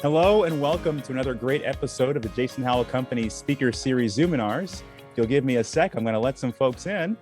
Hello and welcome to another great episode of the Jason Howell Company Speaker Series Zoominars. If you'll give me a sec, I'm going to let some folks in.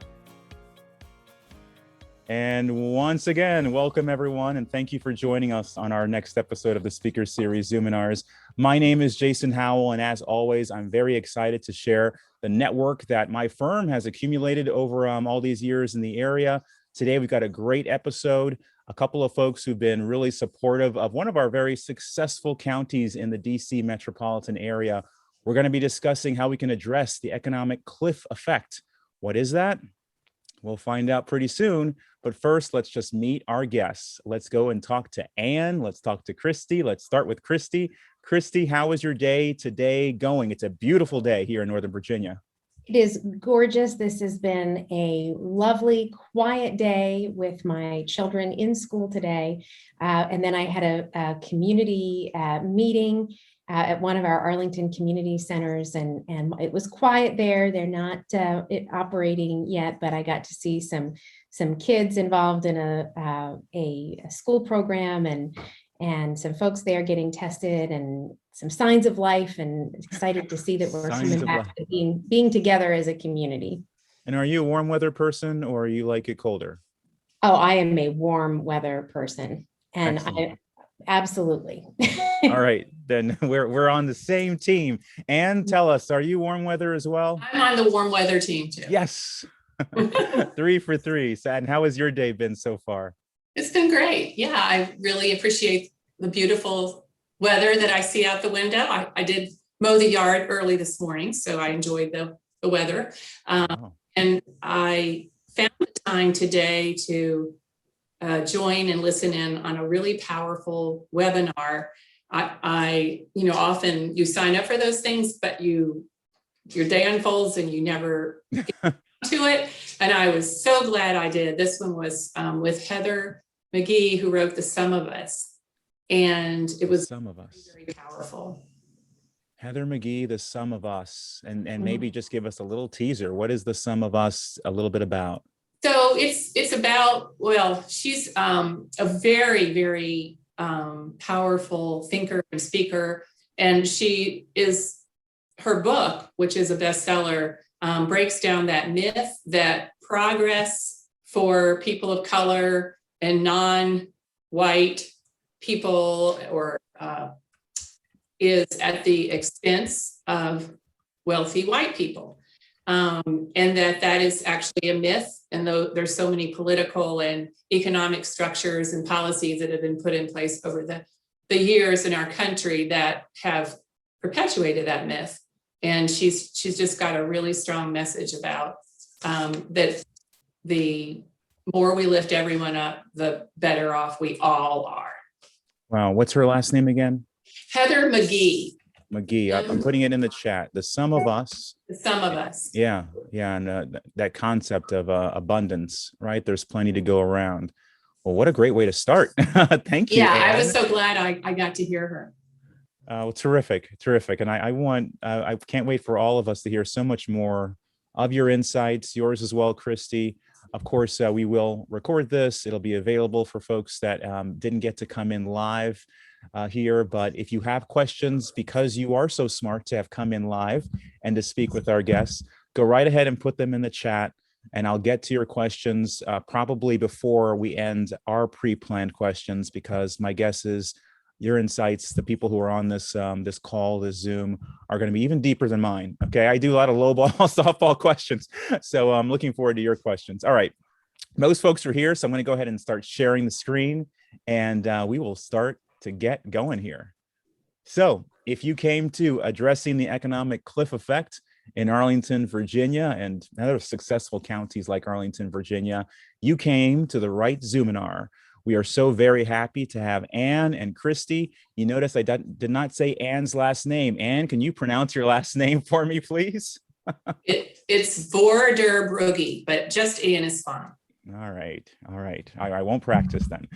And once again, welcome everyone, and thank you for joining us on our next episode of the Speaker Series Zoominars. My name is Jason Howell, and as always, I'm very excited to share the network that my firm has accumulated over all these years in the area. Today, we've got a great episode. A couple of folks who've been really supportive of one of our very successful counties in the DC metropolitan area. We're going to be discussing how we can address the economic cliff effect. What is that? We'll find out pretty soon. But first, let's just meet our guests. Let's go and talk to Anne. Let's talk to Christy. Let's start with Christy. Christy, how is your day today going? It's a beautiful day here in Northern Virginia. It is gorgeous. This has been a lovely, quiet day with my children in school today. And then I had a community meeting at one of our Arlington Community Centers, and it was quiet there. They're not operating yet, but I got to see some kids involved in a school program and some folks there getting tested and some signs of life, and excited to see that we're coming back to being together as a community. And are you a warm weather person, or you like it colder? Oh, I am a warm weather person, and Excellent. Absolutely. All right, then we're on the same team. Anne, tell us, are you warm weather as well? I'm on the warm weather team too. Yes. 3 for 3. And how has your day been so far? It's been great. Yeah, I really appreciate the beautiful weather that I see out the window. I did mow the yard early this morning, so I enjoyed the weather. And I found the time today to join and listen in on a really powerful webinar. I often you sign up for those things, but your day unfolds and you never get to it. And I was so glad I did. This one was with Heather McGee, who wrote The Sum of Us. And it was Some of Us. Very powerful. Heather McGee, The Sum of Us. And maybe just give us a little teaser. What is The Sum of Us a little bit about? So it's about, well, she's a very, very powerful thinker and speaker. And her book, which is a bestseller, breaks down that myth that progress for people of color and non-white people is at the expense of wealthy white people. And that is actually a myth. And though there's so many political and economic structures and policies that have been put in place over the years in our country that have perpetuated that myth. And she's just got a really strong message about that the more we lift everyone up, the better off we all are. Wow. What's her last name again? Heather McGee. McGee. I'm putting it in the chat. The Sum of Us. The Sum of Us. Yeah. And that concept of abundance, right? There's plenty to go around. Well, what a great way to start. Thank you. Yeah, Anne. I was so glad I got to hear her. Well, terrific. And I can't wait for all of us to hear so much more of your insights, yours as well, Christy. Of course, we will record this. It'll be available for folks that didn't get to come in live here. But if you have questions, because you are so smart to have come in live and to speak with our guests, go right ahead and put them in the chat. And I'll get to your questions probably before we end our pre-planned questions, because my guess is your insights, the people who are on this this call, this Zoom, are going to be even deeper than mine. Okay, I do a lot of low ball, softball questions, so I'm looking forward to your questions. All right, most folks are here, so I'm going to go ahead and start sharing the screen, and we will start to get going here. So, if you came to Addressing the Economic Cliff Effect in Arlington, Virginia, and other successful counties like Arlington, Virginia, you came to the right Zoominar. We are so very happy to have Anne and Christy. You notice I did not say Anne's last name. Anne, can you pronounce your last name for me, please? It's Bruegge, but just Anne is fine. All right. I won't practice then.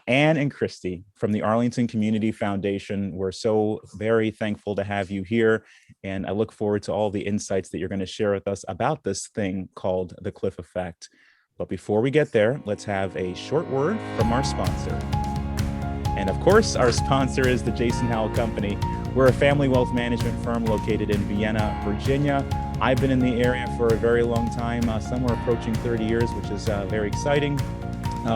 Anne and Christy from the Arlington Community Foundation, we're so very thankful to have you here. And I look forward to all the insights that you're going to share with us about this thing called the cliff effect. But before we get there, let's have a short word from our sponsor. And of course, our sponsor is the Jason Howell Company. We're a family wealth management firm located in Vienna, Virginia. I've been in the area for a very long time, somewhere approaching 30 years, which is very exciting.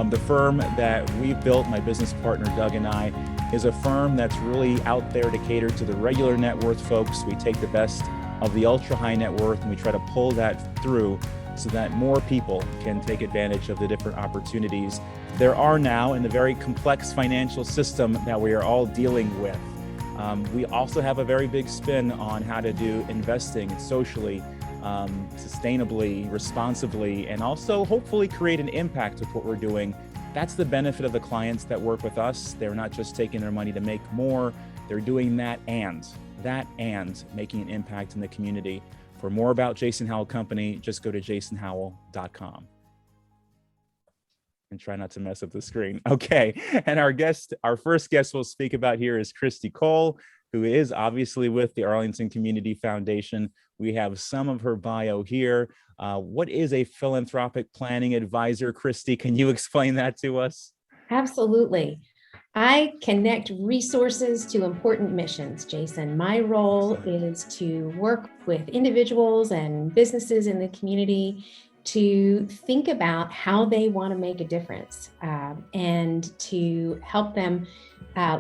The firm that we've built, my business partner Doug and I, is a firm that's really out there to cater to the regular net worth folks. We take the best of the ultra high net worth and we try to pull that through so that more people can take advantage of the different opportunities there are now in the very complex financial system that we are all dealing with. We also have a very big spin on how to do investing socially, sustainably, responsibly, and also hopefully create an impact with what we're doing. That's the benefit of the clients that work with us. They're not just taking their money to make more, they're doing that and making an impact in the community. For more about Jason Howell Company, just go to jasonhowell.com. And try not to mess up the screen. Okay, and our first guest we'll speak about here is Christy Cole, who is obviously with the Arlington Community Foundation. We have some of her bio here. What is a philanthropic planning advisor? Christy, can you explain that to us? Absolutely. I connect resources to important missions, Jason. My role is to work with individuals and businesses in the community to think about how they want to make a difference and to help them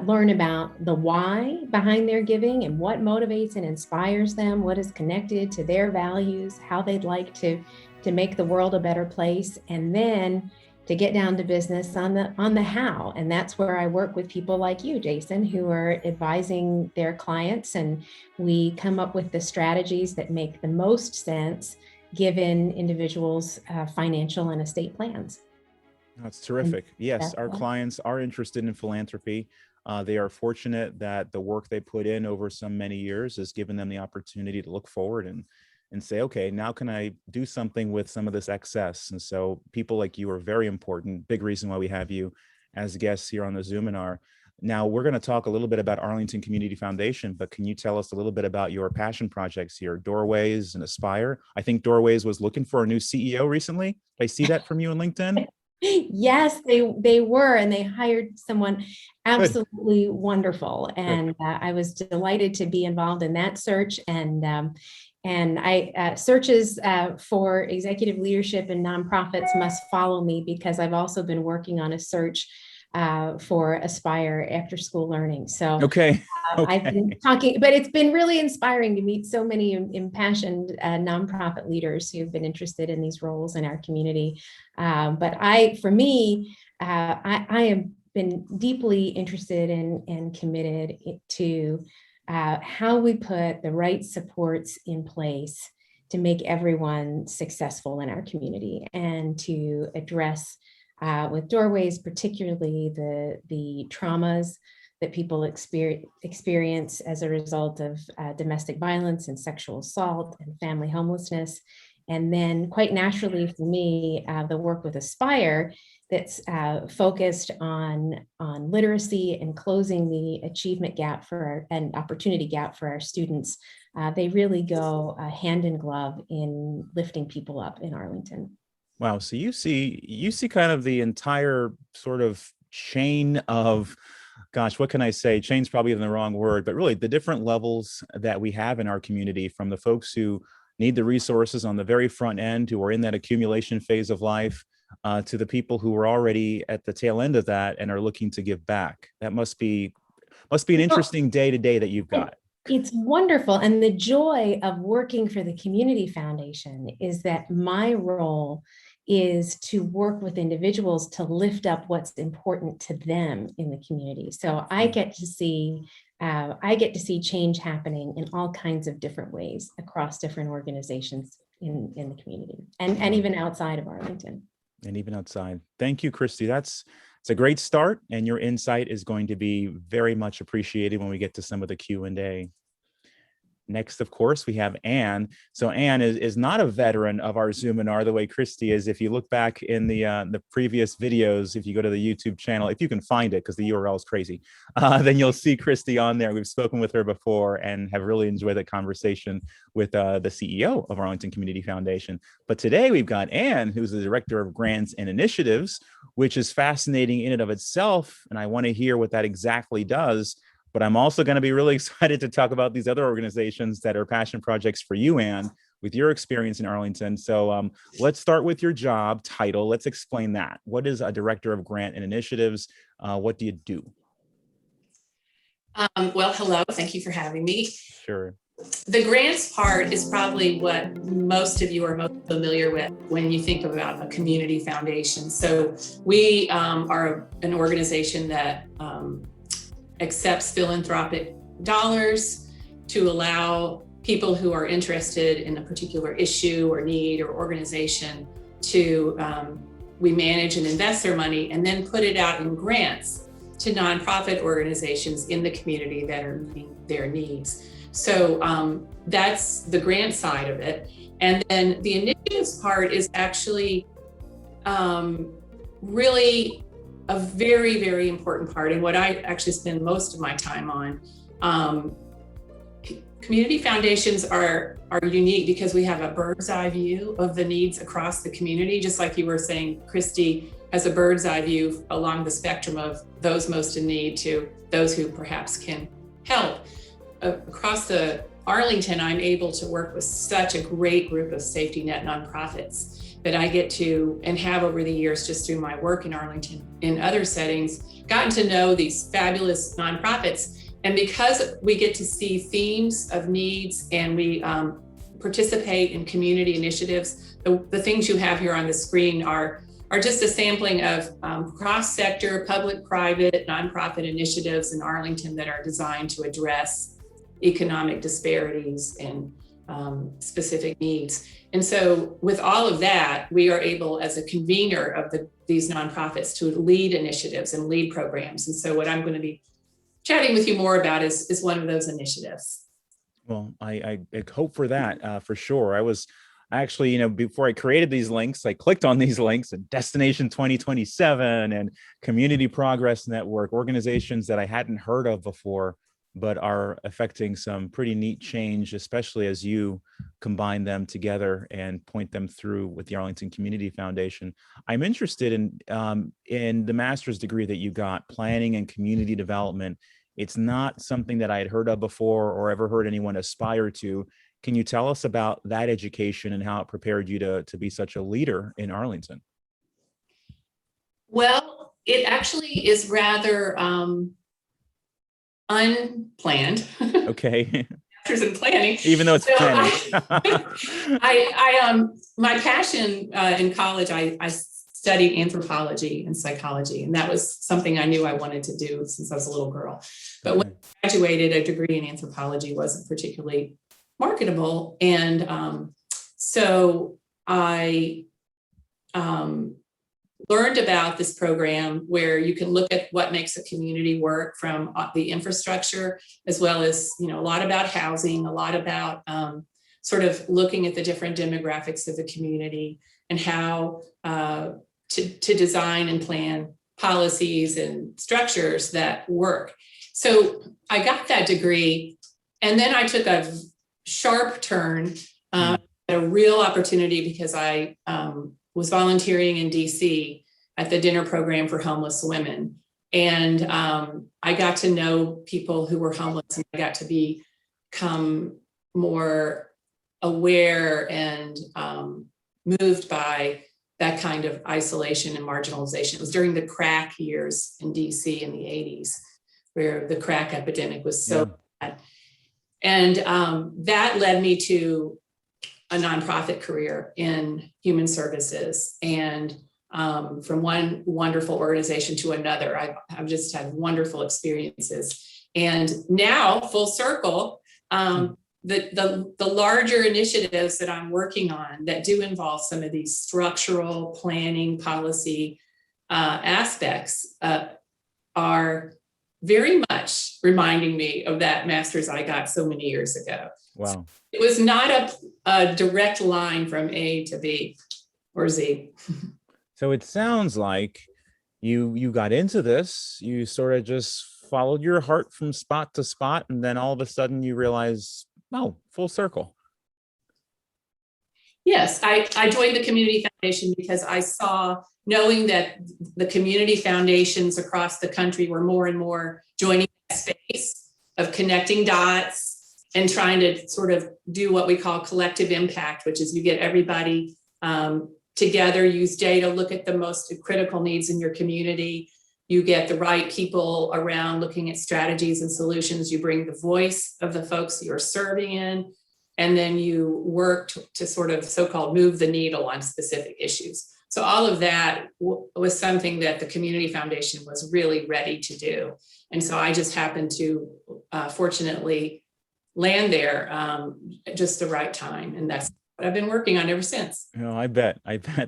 learn about the why behind their giving and what motivates and inspires them, what is connected to their values, how they'd like to make the world a better place, and then to get down to business on the how. And that's where I work with people like you, Jason, who are advising their clients, and we come up with the strategies that make the most sense given individuals' financial and estate plans. That's terrific. Yes, our clients are interested in philanthropy. They are fortunate that the work they put in over so many years has given them the opportunity to look forward and say, okay, now can I do something with some of this excess? And so people like you are very important. Big reason why we have you as guests here on the Zoominar. Now we're going to talk a little bit about Arlington Community Foundation, but can you tell us a little bit about your passion projects here, Doorways and Aspire? I think Doorways was looking for a new CEO recently. Did I see that from you on LinkedIn? Yes, they were, and they hired someone absolutely Good. Wonderful. And I was delighted to be involved in that search. And searches for executive leadership and nonprofits must follow me, because I've also been working on a search for Aspire after school learning. So okay. I've been talking, but it's been really inspiring to meet so many impassioned nonprofit leaders who've been interested in these roles in our community. But I have been deeply interested and committed to how we put the right supports in place to make everyone successful in our community, and to address with Doorways, particularly the traumas that people experience as a result of domestic violence and sexual assault and family homelessness. And then quite naturally for me, the work with Aspire that's focused on literacy and closing the achievement gap and opportunity gap for our students. They really go hand in glove in lifting people up in Arlington. Wow. So you see kind of the entire sort of chain of, gosh, what can I say? Chain's probably the wrong word, but really the different levels that we have in our community, from the folks who need the resources on the very front end, who are in that accumulation phase of life, to the people who are already at the tail end of that and are looking to give back. That must be an interesting day to day that you've got. It's wonderful. And the joy of working for the Community Foundation is that my role is to work with individuals to lift up what's important to them in the community. So I get to see change happening in all kinds of different ways across different organizations in the community and even outside of Arlington. And even outside. Thank you, Christy. It's a great start, and your insight is going to be very much appreciated when we get to some of the Q&A. Next, of course, we have Anne. So Anne is not a veteran of our Zoominar the way Christy is. If you look back in the previous videos, if you go to the YouTube channel, if you can find it, because the URL is crazy, then you'll see Christy on there. We've spoken with her before and have really enjoyed the conversation with the CEO of Arlington Community Foundation. But today we've got Anne, who's the Director of Grants and Initiatives, which is fascinating in and of itself. And I want to hear what that exactly does. But I'm also going to be really excited to talk about these other organizations that are passion projects for you, Anne, with your experience in Arlington. So let's start with your job title. Let's explain that. What is a Director of Grant and Initiatives? What do you do? Well, hello. Thank you for having me. Sure. The grants part is probably what most of you are most familiar with when you think about a community foundation. So we are an organization that accepts philanthropic dollars to allow people who are interested in a particular issue or need or organization to, we manage and invest their money and then put it out in grants to nonprofit organizations in the community that are meeting their needs. So that's the grant side of it. And then the initiatives part is actually really a very, very important part, and what I actually spend most of my time on. Community foundations are unique because we have a bird's eye view of the needs across the community. Just like you were saying, Christy has a bird's eye view along the spectrum of those most in need to those who perhaps can help. Across the Arlington, I'm able to work with such a great group of safety net nonprofits that I get to, and have over the years just through my work in Arlington in other settings, gotten to know these fabulous nonprofits. And because we get to see themes of needs and we participate in community initiatives, the things you have here on the screen are just a sampling of cross-sector, public-private, nonprofit initiatives in Arlington that are designed to address economic disparities and specific needs. And so with all of that, we are able as a convener of these nonprofits to lead initiatives and lead programs. And so what I'm going to be chatting with you more about is one of those initiatives. Well, I hope for that, for sure. I actually, before I created these links, I clicked on these links and Destination 2027 and Community Progress Network, organizations that I hadn't heard of before, but are affecting some pretty neat change, especially as you combine them together and point them through with the Arlington Community Foundation. I'm interested in the master's degree that you got, planning and community development. It's not something that I had heard of before or ever heard anyone aspire to. Can you tell us about that education and how it prepared you to be such a leader in Arlington? Well, it actually is rather unplanned. Okay. Masters in planning. Even though it's so planning. My passion in college, I studied anthropology and psychology, and that was something I knew I wanted to do since I was a little girl. But when I graduated, a degree in anthropology wasn't particularly marketable. And so I learned about this program where you can look at what makes a community work from the infrastructure, as well as, a lot about housing, a lot about sort of looking at the different demographics of the community and how to design and plan policies and structures that work. So I got that degree, and then I took a sharp turn, a real opportunity, because I was volunteering in DC at the dinner program for homeless women. And I got to know people who were homeless, and I got to become more aware and moved by that kind of isolation and marginalization. It was during the crack years in DC in the 80s, where the crack epidemic was so bad. And that led me to a nonprofit career in human services. And from one wonderful organization to another, I've just had wonderful experiences. And now, full circle, the larger initiatives that I'm working on that do involve some of these structural planning policy aspects are very much reminding me of that master's I got so many years ago. Wow. It was not a direct line from A to B or Z. So it sounds like you got into this, you sort of just followed your heart from spot to spot, and then all of a sudden you realize, oh, full circle. Yes, I joined the Community Foundation because I saw, knowing that the community foundations across the country were more and more joining that space of connecting dots and trying to sort of do what we call collective impact, which is you get everybody together, use data, look at the most critical needs in your community. You get the right people around looking at strategies and solutions. You bring the voice of the folks you're serving in, and then you work to sort of so-called move the needle on specific issues. So all of that was something that the Community Foundation was really ready to do. And so I just happened to fortunately land there just the right time. And that's what I've been working on ever since. I bet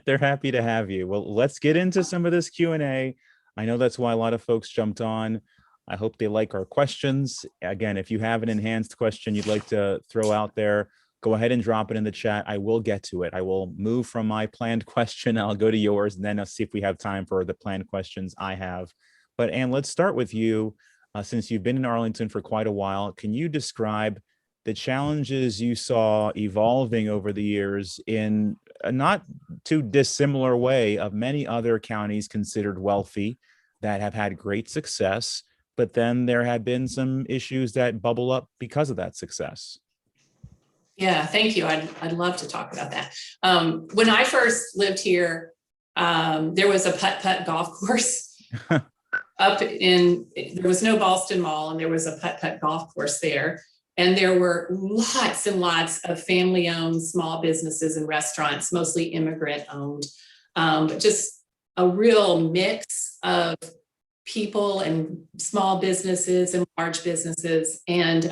they're happy to have you. Well, let's get into some of this Q&A. I know that's why a lot of folks jumped on. I hope they like our questions. Again, if you have an enhanced question you'd like to throw out there, go ahead and drop it in the chat. I will get to it. I will move from my planned question. I'll go to yours, and then I'll see if we have time for the planned questions I have. But Anne, let's start with you. Since you've been in Arlington for quite a while, can you describe the challenges you saw evolving over the years in a not too dissimilar way of many other counties considered wealthy that have had great success, but then there have been some issues that bubble up because of that success? Yeah, thank you. I'd love to talk about that. When I first lived here, there was a putt-putt golf course there was no Ballston Mall, and there was a putt-putt golf course there. And there were lots and lots of family-owned small businesses and restaurants, mostly immigrant-owned, but just a real mix of people and small businesses and large businesses. And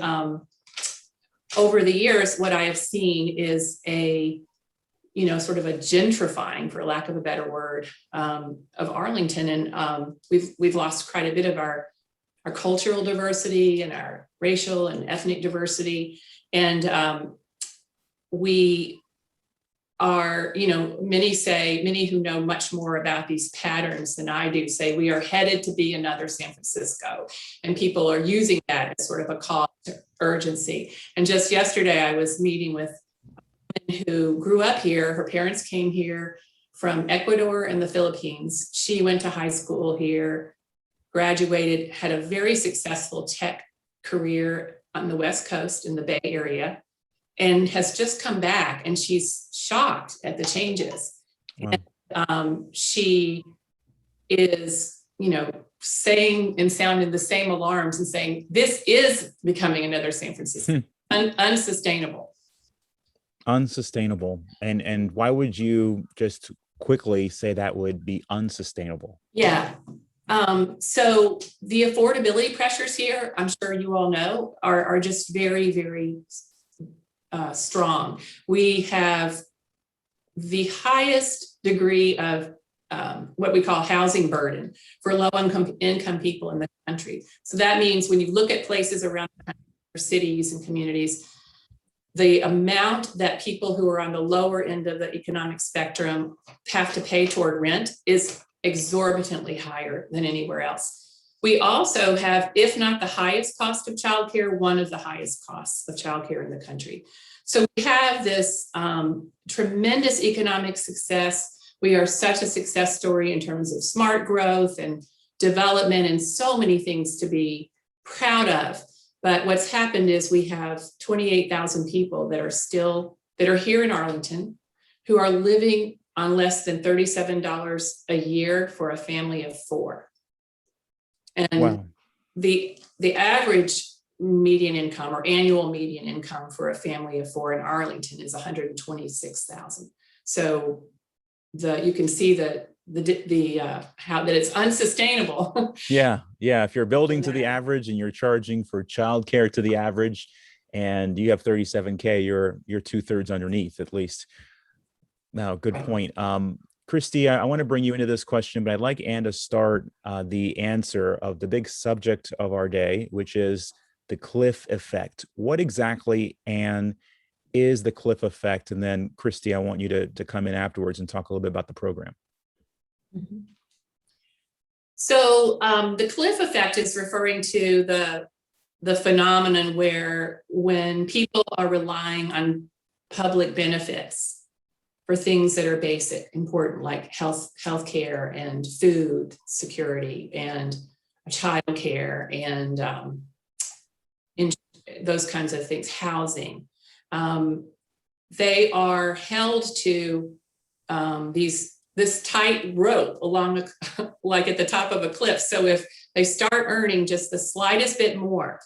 over the years, what I have seen is sort of a gentrifying, for lack of a better word, of Arlington. And we've lost quite a bit of our cultural diversity and our racial and ethnic diversity. And we are, many who know much more about these patterns than I do say we are headed to be another San Francisco. And people are using that as sort of a call to urgency. And just yesterday, I was meeting with a woman who grew up here. Her parents came here from Ecuador and the Philippines. She went to high school here, graduated, had a very successful tech career on the West Coast in the Bay Area, and has just come back, and she's shocked at the changes. Wow. And she is, saying and sounding the same alarms and saying, this is becoming another San Francisco, unsustainable. Unsustainable. And why would you just quickly say that would be unsustainable? Yeah. So the affordability pressures here, I'm sure you all know, are just very, very strong. We have the highest degree of what we call housing burden for low-income people in the country. So that means when you look at places around the country, cities and communities, the amount that people who are on the lower end of the economic spectrum have to pay toward rent is exorbitantly higher than anywhere else. We also have, if not the highest cost of childcare, one of the highest costs of childcare in the country. So we have this tremendous economic success. We are such a success story in terms of smart growth and development and so many things to be proud of. But what's happened is we have 28,000 people that are here in Arlington who are living on less than $37 a year for a family of four. And wow. the average median income or annual median income for a family of four in Arlington is $126,000. So you can see how that it's unsustainable. Yeah. If you're building to the average and you're charging for childcare to the average, and you have 37K, you're 2/3 underneath at least. Now, good point. Christy, I want to bring you into this question, but I'd like Ann to start the answer of the big subject of our day, which is the cliff effect. What exactly, Ann, is the cliff effect? And then Christy, I want you to come in afterwards and talk a little bit about the program. Mhm. So the cliff effect is referring to the phenomenon where when people are relying on public benefits for things that are basic, important, like health care and food security and child care and those kinds of things, housing. They are held to this tight rope along like at the top of a cliff. So if they start earning just the slightest bit more,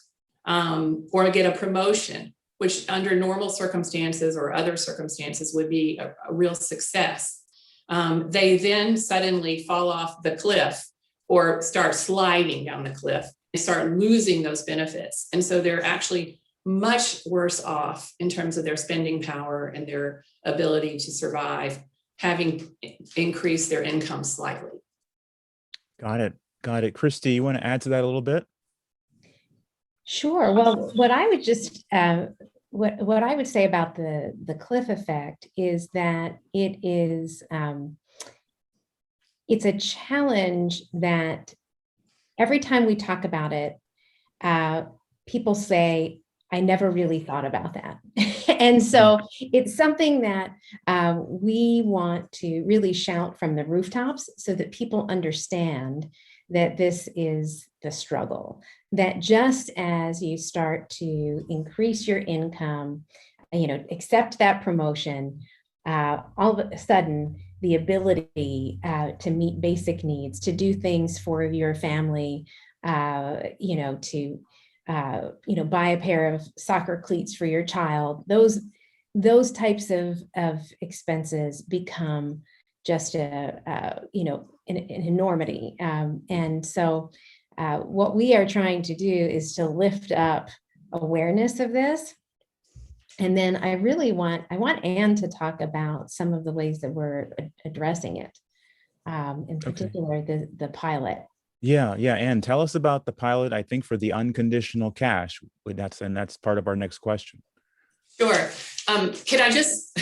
or get a promotion, which under normal circumstances or other circumstances would be a real success, they then suddenly fall off the cliff or start sliding down the cliff. They start losing those benefits. And so they're actually much worse off in terms of their spending power and their ability to survive, having increased their income slightly. Got it. Christy, you want to add to that a little bit? Sure. Well, what I would just what I would say about the cliff effect is that it's a challenge that every time we talk about it, people say, I never really thought about that. And so it's something that we want to really shout from the rooftops so that people understand that this is the struggle, that just as you start to increase your income, accept that promotion, all of a sudden, the ability to meet basic needs, to do things for your family, to buy a pair of soccer cleats for your child, those types of expenses become just an enormity. And so what we are trying to do is to lift up awareness of this. And then I want Ann to talk about some of the ways that we're addressing it, in particular, the pilot. Yeah. Ann, tell us about the pilot, I think, for the unconditional cash. That's part of our next question. Sure. Can I just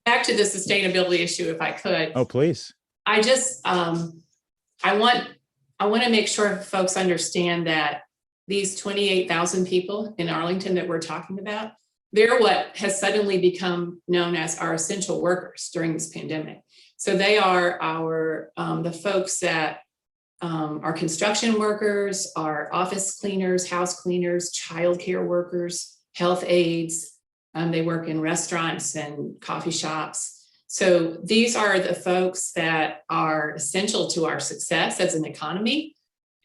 back to the sustainability issue, if I could? Oh, please. I just I want to make sure folks understand that these 28,000 people in Arlington that we're talking about, they're what has suddenly become known as our essential workers during this pandemic. So they are our the folks that are construction workers, our office cleaners, house cleaners, childcare workers, health aides. They work in restaurants and coffee shops. So these are the folks that are essential to our success as an economy,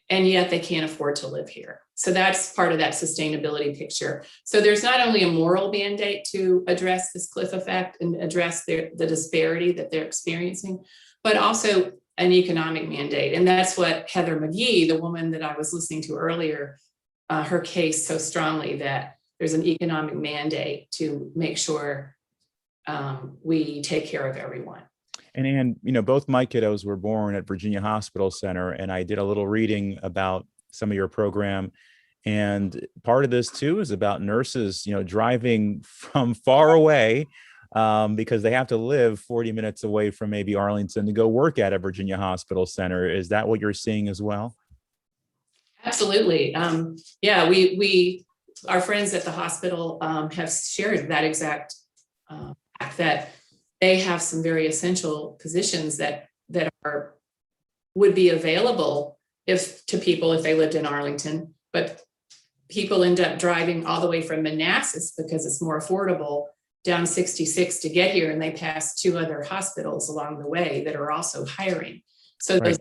and yet they can't afford to live here. So that's part of that sustainability picture. So there's not only a moral mandate to address this cliff effect and address the disparity that they're experiencing, but also an economic mandate. And that's what Heather McGee, the woman that I was listening to earlier, her case so strongly that there's an economic mandate to make sure we take care of everyone. And both my kiddos were born at Virginia Hospital Center, and I did a little reading about some of your program. And part of this too is about nurses, driving from far away because they have to live 40 minutes away from maybe Arlington to go work at a Virginia Hospital Center. Is that what you're seeing as well? Absolutely. Yeah, we our friends at the hospital have shared that exact fact that they have some very essential positions that would be available to people if they lived in Arlington, but people end up driving all the way from Manassas because it's more affordable down 66 to get here, and they pass two other hospitals along the way that are also hiring. So right.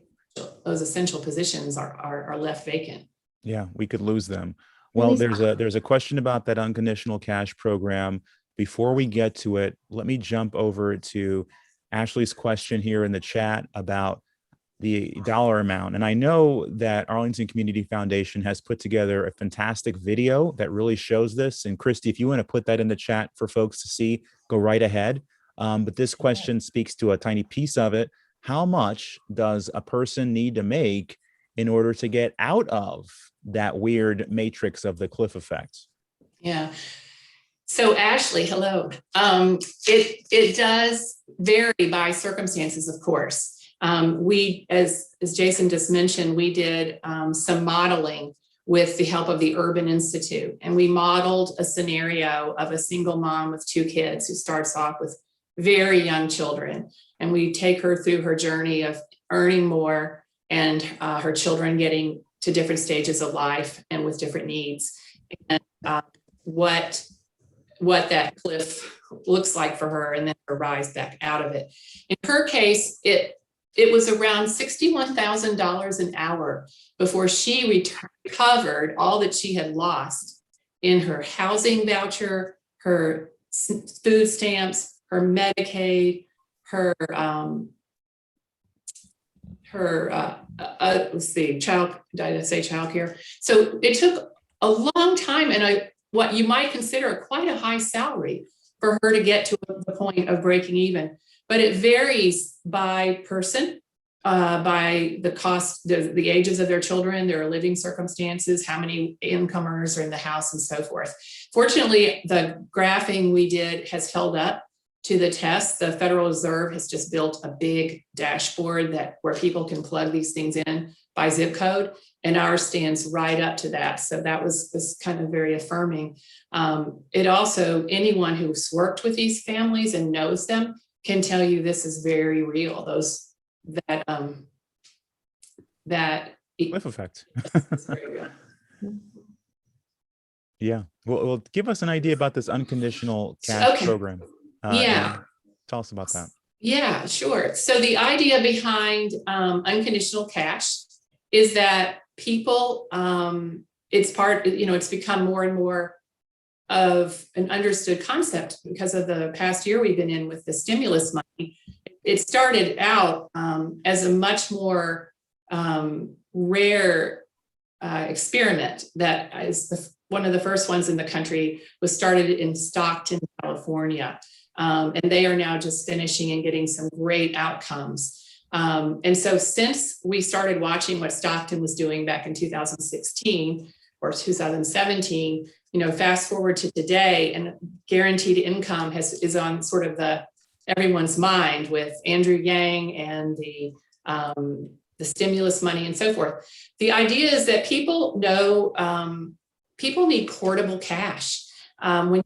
those essential positions are left vacant. Yeah, we could lose them. Well, there's a question about that unconditional cash program. Before we get to it, let me jump over to Ashley's question here in the chat about the dollar amount. And I know that Arlington Community Foundation has put together a fantastic video that really shows this. And Christy, if you want to put that in the chat for folks to see, go right ahead. But this question speaks to a tiny piece of it. How much does a person need to make in order to get out of that weird matrix of the cliff effect? Yeah. So Ashley, hello. It does vary by circumstances, of course. We, as Jason just mentioned, we did some modeling with the help of the Urban Institute, and we modeled a scenario of a single mom with 2 kids who starts off with very young children, and we take her through her journey of earning more and her children getting to different stages of life and with different needs, and what that cliff looks like for her, and then her rise back out of it. In her case, it was around $61,000 an hour before she recovered all that she had lost in her housing voucher, her food stamps, her Medicaid, her let's see, did I say childcare? So it took a long time, and what you might consider quite a high salary for her to get to the point of breaking even. But it varies by person, by the cost, the ages of their children, their living circumstances, how many income earners are in the house, and so forth. Fortunately, the graphing we did has held up to the test. The Federal Reserve has just built a big dashboard where people can plug these things in by zip code, and ours stands right up to that. So that was kind of very affirming. It also, anyone who's worked with these families and knows them can tell you this is very real. That cliff effect. Yeah. Well, give us an idea about this unconditional cash program. Tell us about that. Yeah, sure. So the idea behind unconditional cash is that people, it's become more and more of an understood concept because of the past year we've been in with the stimulus money. It started out as a much more rare experiment that is one of the first ones in the country. Was started in Stockton, California. And they are now just finishing and getting some great outcomes. And so since we started watching what Stockton was doing back in 2016 or 2017, fast forward to today, and guaranteed income is on sort of everyone's mind with Andrew Yang and the stimulus money and so forth. The idea is that people know people need portable cash. When you're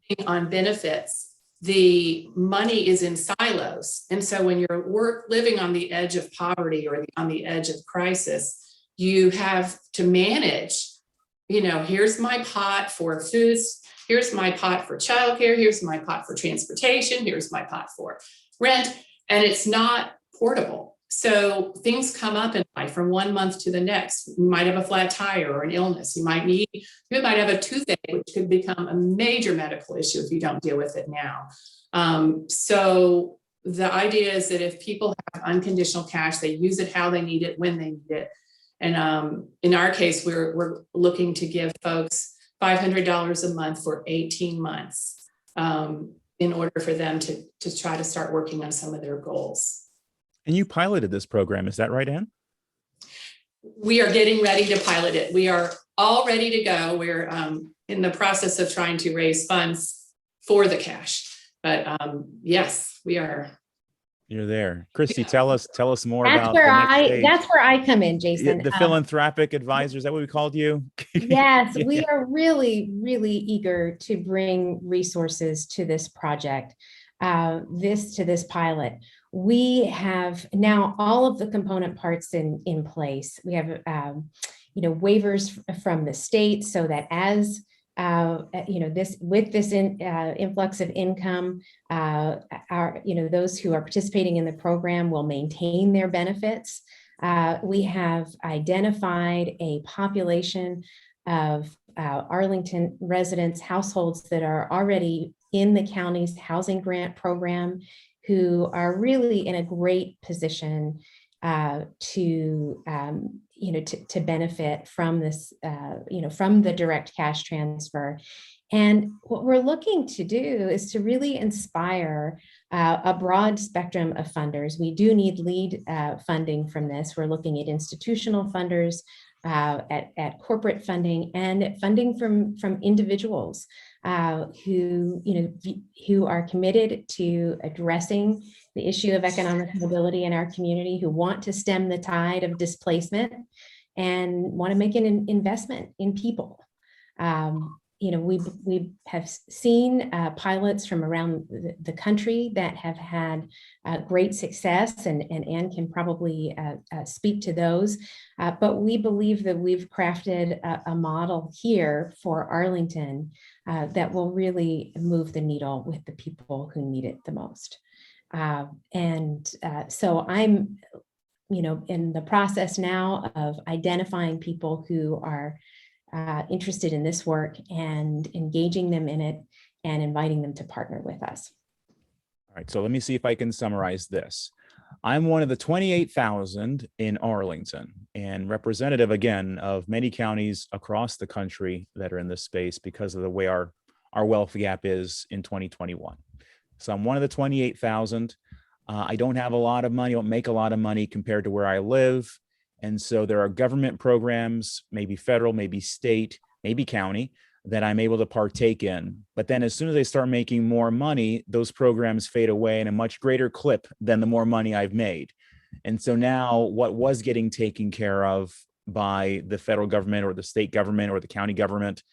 working on benefits, the money is in silos. And so when you're living on the edge of poverty or on the edge of crisis, you have to manage, here's my pot for foods, here's my pot for childcare, here's my pot for transportation, here's my pot for rent, and it's not portable. So things come up in life from one month to the next. You might have a flat tire or an illness. You might have a toothache, which could become a major medical issue if you don't deal with it now. So the idea is that if people have unconditional cash, they use it how they need it, when they need it. And in our case, we're looking to give folks $500 a month for 18 months in order for them to try to start working on some of their goals. And you piloted this program, is that right, Ann? We are getting ready to pilot it. We are all ready to go. We're in the process of trying to raise funds for the cash. But yes, we are. You're there. Christy, tell us more that's about where the next stage. That's where I come in, Jason. The philanthropic advisor, is that what we called you? Yes, we are really, really eager to bring resources to this project, to this pilot. We have now all of the component parts in place. We have, waivers from the state so that as this influx of income, those who are participating in the program will maintain their benefits. We have identified a population of Arlington residents, households that are already in the county's housing grant program, who are really in a great position to benefit from this, from the direct cash transfer. And what we're looking to do is to really inspire a broad spectrum of funders. We do need lead funding from this. We're looking at institutional funders, at corporate funding, and funding from individuals who are committed to addressing the issue of economic mobility in our community, who want to stem the tide of displacement and want to make an investment in people. We have seen pilots from around the country that have had great success, and Anne can probably speak to those. But we believe that we've crafted a model here for Arlington that will really move the needle with the people who need it the most. So I'm, in the process now of identifying people who are interested in this work and engaging them in it and inviting them to partner with us. All right, so let me see if I can summarize this. I'm one of the 28,000 in Arlington and representative, again, of many counties across the country that are in this space because of the way our wealth gap is in 2021. So I'm one of the 28,000. I don't have a lot of money, don't make a lot of money compared to where I live. And so there are government programs, maybe federal, maybe state, maybe county, that I'm able to partake in. But then as soon as I start making more money, those programs fade away in a much greater clip than the more money I've made. And so now what was getting taken care of by the federal government or the state government or the county government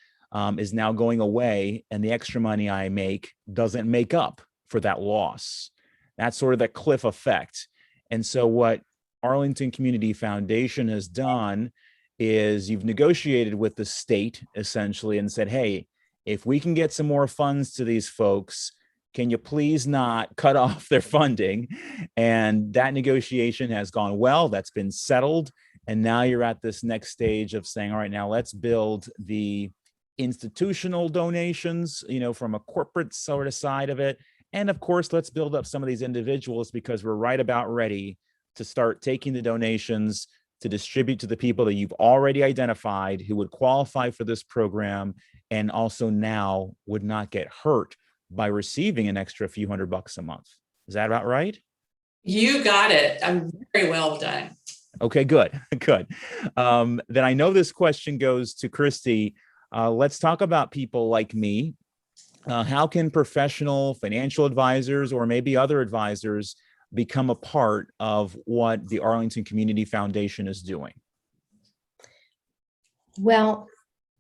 is now going away, and the extra money I make doesn't make up for that loss. That's sort of that cliff effect. And so what Arlington Community Foundation has done is you've negotiated with the state essentially and said, hey, if we can get some more funds to these folks, can you please not cut off their funding? And that negotiation has gone well, that's been settled. And now you're at this next stage of saying, all right, now let's build the institutional donations, from a corporate sort of side of it. And of course, let's build up some of these individuals because we're right about ready to start taking the donations to distribute to the people that you've already identified who would qualify for this program and also now would not get hurt by receiving an extra few $100 a month. Is that about right? You got it. I'm very well done. Okay, good, good. Then I know this question goes to Christy. Let's talk about people like me. How can professional financial advisors or maybe other advisors become a part of what the Arlington Community Foundation is doing? Well,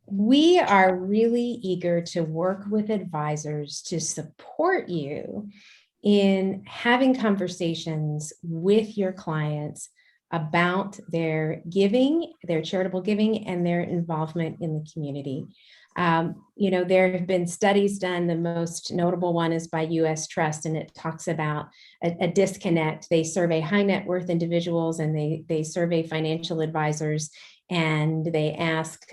we are really eager to work with advisors to support you in having conversations with your clients about their giving, their charitable giving, and their involvement in the community. There have been studies done. The most notable one is by U.S. Trust, and it talks about a disconnect. They survey high net worth individuals and they survey financial advisors, and they ask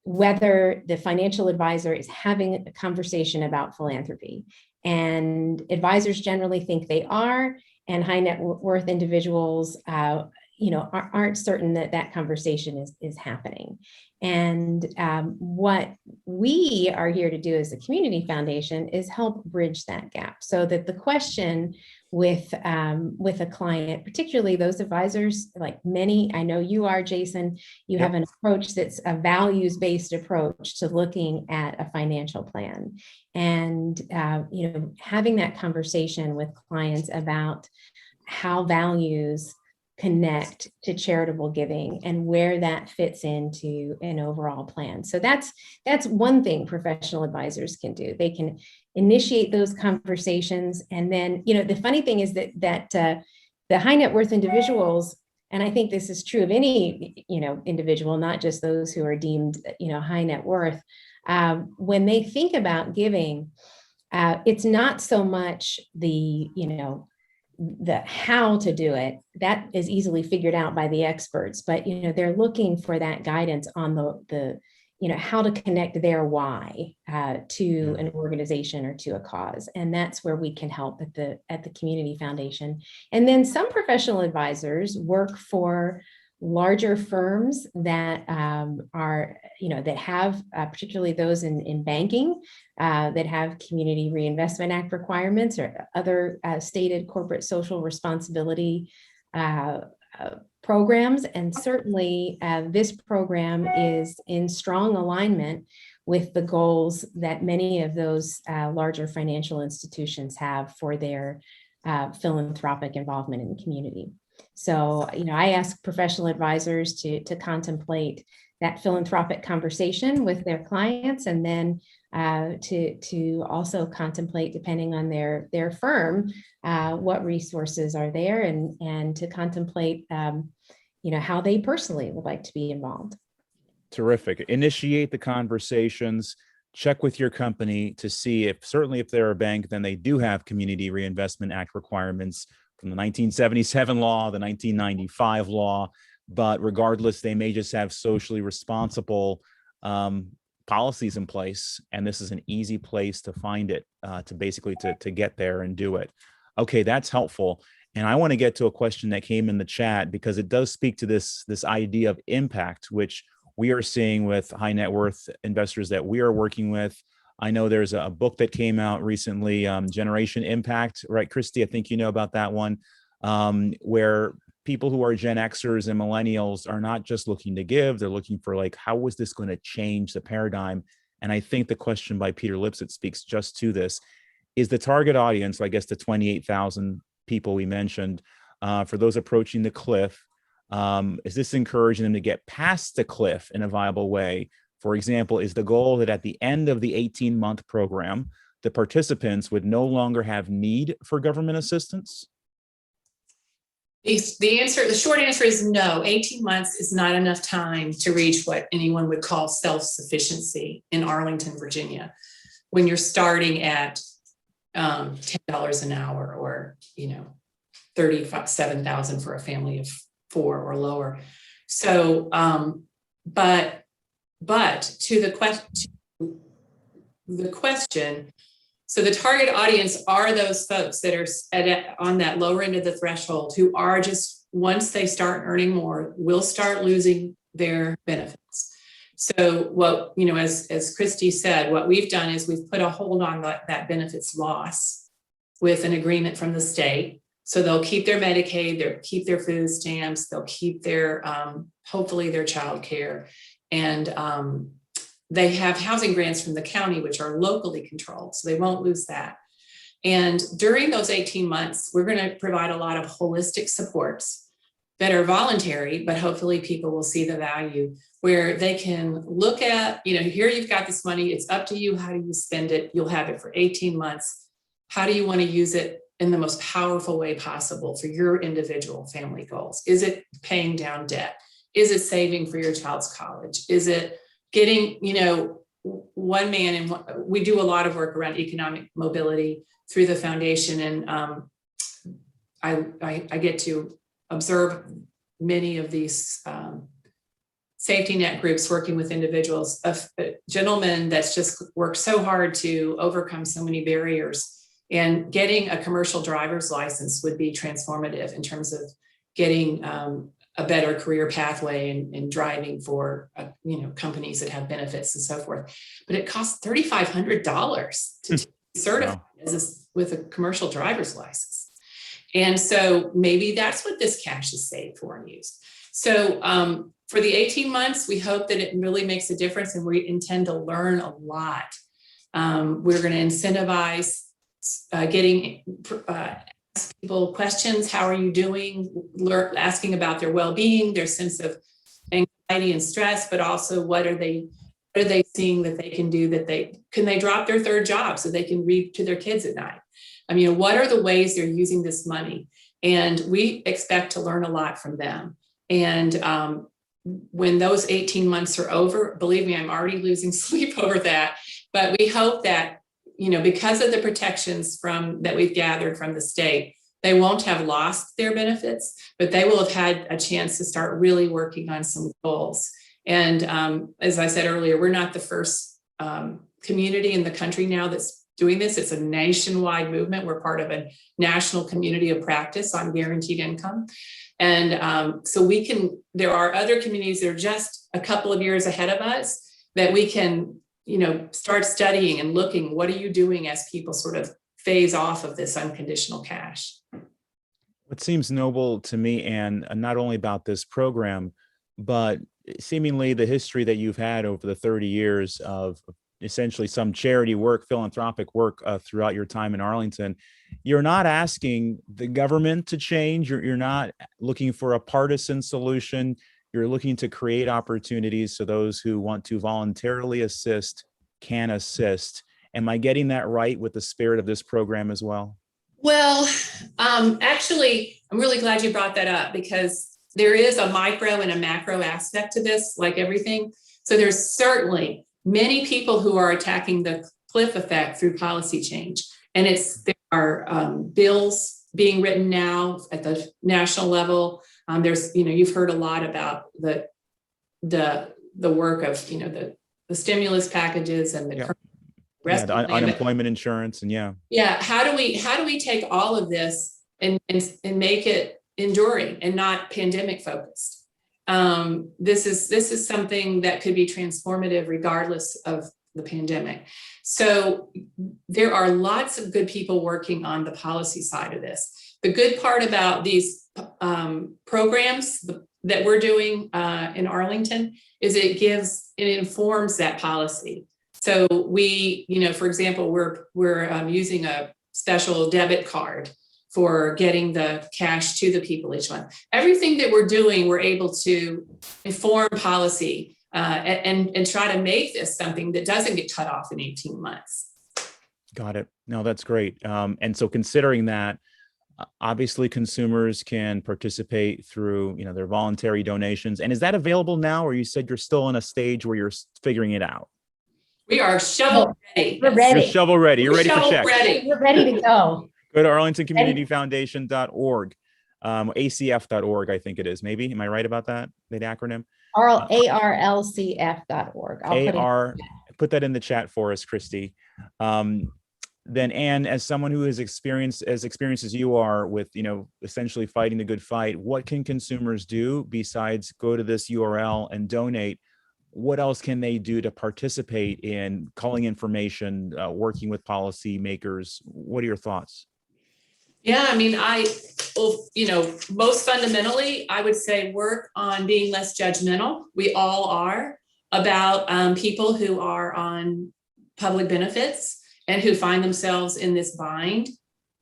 whether the financial advisor is having a conversation about philanthropy. And advisors generally think they are, and high net worth individuals aren't certain that conversation is happening. And what we are here to do as a community foundation is help bridge that gap so that the question with a client, particularly those advisors, like many, I know you are, Jason, you have an approach that's a values-based approach to looking at a financial plan. And, having that conversation with clients about how values connect to charitable giving and where that fits into an overall plan. So that's one thing professional advisors can do. They can initiate those conversations. And then, the funny thing is that the high net worth individuals, and I think this is true of any, individual, not just those who are deemed, high net worth, when they think about giving, it's not so much the how to do it. That is easily figured out by the experts, but they're looking for that guidance on the how to connect their why to an organization or to a cause. And that's where we can help at the Community Foundation. And then some professional advisors work for larger firms that are, that have, particularly those in banking, that have Community Reinvestment Act requirements or other stated corporate social responsibility programs. And certainly this program is in strong alignment with the goals that many of those larger financial institutions have for their philanthropic involvement in the community. So, I ask professional advisors to contemplate that philanthropic conversation with their clients, and then to also contemplate, depending on their firm, what resources are there, and to contemplate, how they personally would like to be involved. Terrific. Initiate the conversations. Check with your company to see if they're a bank, then they do have Community Reinvestment Act requirements from the 1977 law, the 1995 law. But regardless, they may just have socially responsible policies in place. And this is an easy place to find it, to get there and do it. Okay, that's helpful. And I want to get to a question that came in the chat, because it does speak to this idea of impact, which we are seeing with high net worth investors that we are working with. I know there's a book that came out recently, Generation Impact, right, Christy? I think you know about that one, where people who are Gen Xers and millennials are not just looking to give, they're looking for how is this going to change the paradigm? And I think the question by Peter Lipset speaks just to this. Is the target audience, I guess the 28,000 people we mentioned, for those approaching the cliff, is this encouraging them to get past the cliff in a viable way? For example, is the goal that at the end of the 18-month program, the participants would no longer have need for government assistance? The short answer is no. 18 months is not enough time to reach what anyone would call self-sufficiency in Arlington, Virginia, when you're starting at $10 an hour, or $37,000 for a family of 4 or lower. So, but to the question, so the target audience are those folks that are on that lower end of the threshold, who are just, once they start earning more, will start losing their benefits. So what, as Christy said, what we've done is we've put a hold on that benefits loss with an agreement from the state. So they'll keep their Medicaid, they'll keep their food stamps, they'll keep their, hopefully their child care. And they have housing grants from the county, which are locally controlled, so they won't lose that. And during those 18 months, we're going to provide a lot of holistic supports that are voluntary, but hopefully people will see the value, where they can look at, here you've got this money, it's up to you. How do you spend it? You'll have it for 18 months. How do you want to use it in the most powerful way possible for your individual family goals? Is it paying down debt? Is it saving for your child's college? Is it getting, one man, and we do a lot of work around economic mobility through the foundation. And I get to observe many of these safety net groups working with individuals. A gentleman that's just worked so hard to overcome so many barriers, and getting a commercial driver's license would be transformative in terms of getting a better career pathway and driving for companies that have benefits and so forth. But it costs $3,500 to be certified with a commercial driver's license. And so maybe that's what this cash is saved for and used. So for the 18 months, we hope that it really makes a difference, and we intend to learn a lot. We're going to incentivize getting ask people questions. How are you doing? Asking about their well-being, their sense of anxiety and stress, but also what are they seeing that they can do, can they drop their third job so they can read to their kids at night? What are the ways they're using this money? And we expect to learn a lot from them. And when those 18 months are over, believe me, I'm already losing sleep over that. But we hope that, because of the protections that we've gathered from the state, they won't have lost their benefits, but they will have had a chance to start really working on some goals. And as I said earlier, we're not the first community in the country now that's doing this. It's a nationwide movement. We're part of a national community of practice on guaranteed income. And so there are other communities that are just a couple of years ahead of us that we can, start studying and looking, what are you doing as people sort of phase off of this unconditional cash? What seems noble to me, and not only about this program, but seemingly the history that you've had over the 30 years of essentially some charity work, philanthropic work throughout your time in Arlington. You're not asking the government to change. You're not looking for a partisan solution. You're looking to create opportunities so those who want to voluntarily assist can assist. Am I getting that right with the spirit of this program as well? Well, actually, I'm really glad you brought that up, because there is a micro and a macro aspect to this, like everything. So there's certainly many people who are attacking the cliff effect through policy change. And there are bills being written now at the national level. There's, you've heard a lot about the work of, the stimulus packages and the unemployment insurance and how do we take all of this and make it enduring and not pandemic focused? This is something that could be transformative regardless of the pandemic. So there are lots of good people working on the policy side of this. The good part about these programs that we're doing in Arlington is it informs that policy. So we, for example, we're using a special debit card for getting the cash to the people each month. Everything that we're doing, we're able to inform policy and try to make this something that doesn't get cut off in 18 months. Got it. No, that's great. And so considering that, obviously consumers can participate through, their voluntary donations. And is that available now, or you said you're still in a stage where you're figuring it out? We are shovel ready. We're ready. You're shovel ready. You're ready for checks. We're ready to go. Go to arlingtoncommunityfoundation.org, acf.org, I think it is. Maybe, am I right about that? The acronym? arlcf.org. Put that in the chat for us, Christy. Then Anne, as someone who has experienced as you are with, essentially fighting the good fight, what can consumers do besides go to this URL and donate? What else can they do to participate in calling information, working with policymakers? What are your thoughts? Yeah, most fundamentally, I would say work on being less judgmental. We all are, about people who are on public benefits and who find themselves in this bind,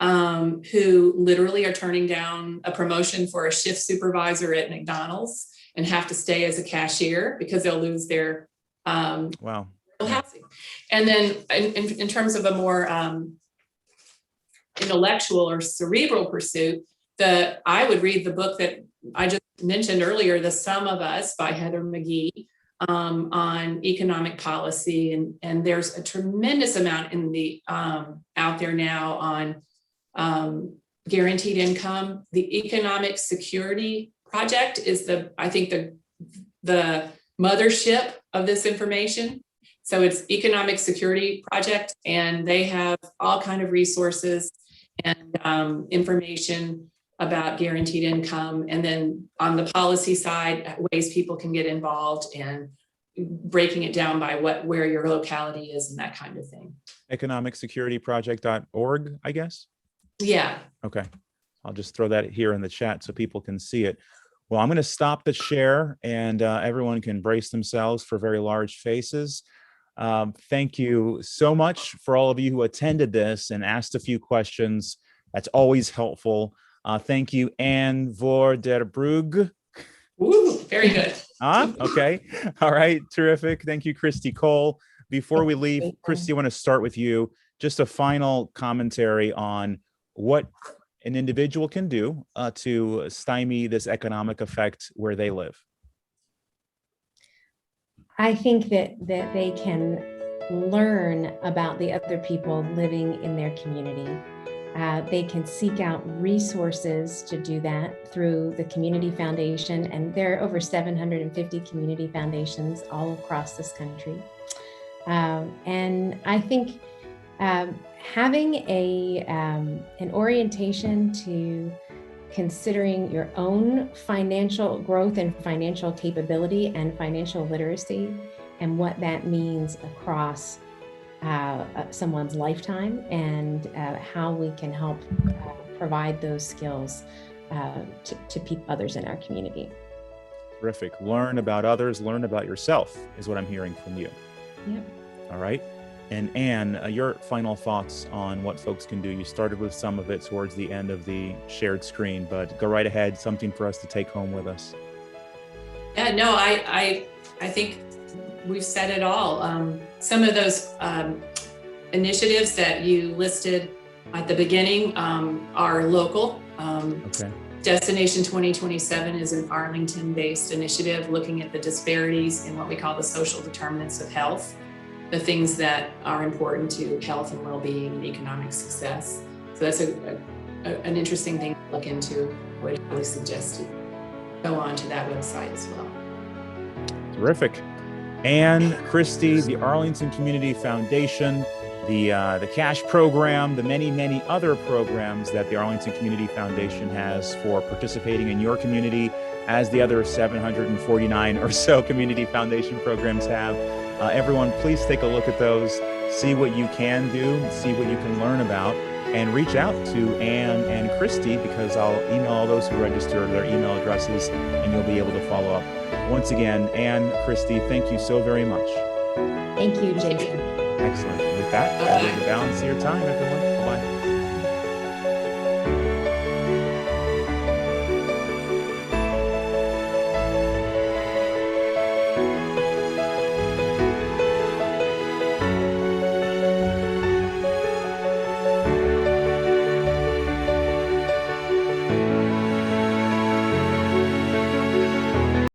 who literally are turning down a promotion for a shift supervisor at McDonald's and have to stay as a cashier because they'll lose their housing. And then in terms of a more intellectual or cerebral pursuit, I would read the book that I just mentioned earlier, The Sum of Us by Heather McGhee, on economic policy. And there's a tremendous amount in the out there now on guaranteed income. The Economic Security Project is the mothership of this information. So it's Economic Security Project, and they have all kind of resources and information about guaranteed income. And then on the policy side, ways people can get involved and breaking it down by where your locality is and that kind of thing. economicsecurityproject.org, I guess? Yeah. Okay. I'll just throw that here in the chat so people can see it. Well, I'm going to stop the share, and everyone can brace themselves for very large faces. Thank you so much for all of you who attended this and asked a few questions. That's always helpful. Thank you, Anne voor der Bruegge. Ooh, very good. Okay. All right. Terrific. Thank you, Christy Cole. Before we leave, Christy, I want to start with you. Just a final commentary on what an individual can do to stymie this economic effect where they live. I think that they can learn about the other people living in their community. They can seek out resources to do that through the Community Foundation, and there are over 750 community foundations all across this country. And I think Having an orientation to considering your own financial growth and financial capability and financial literacy, and what that means across someone's lifetime, and how we can help provide those skills to others in our community. Terrific. Learn about others, learn about yourself is what I'm hearing from you. Yep. All right. And Anne, your final thoughts on what folks can do. You started with some of it towards the end of the shared screen, but go right ahead. Something for us to take home with us. Yeah, no, I think we've said it all. Some of those initiatives that you listed at the beginning are local. Okay. Destination 2027 is an Arlington-based initiative looking at the disparities in what we call the social determinants of health, the things that are important to health and well-being and economic success. So that's an interesting thing to look into. I would really suggest you go on to that website as well. Terrific. Anne, Christy, the Arlington Community Foundation, the cash program, the many, many other programs that the Arlington Community Foundation has for participating in your community, as the other 749 or so community foundation programs have. Everyone, please take a look at those, see what you can do, see what you can learn about, and reach out to Anne and Christy, because I'll email all those who register their email addresses, and you'll be able to follow up. Once again, Anne, Christy, thank you so very much. Thank you, Jason. Excellent. With that, have a good balance of your time, everyone.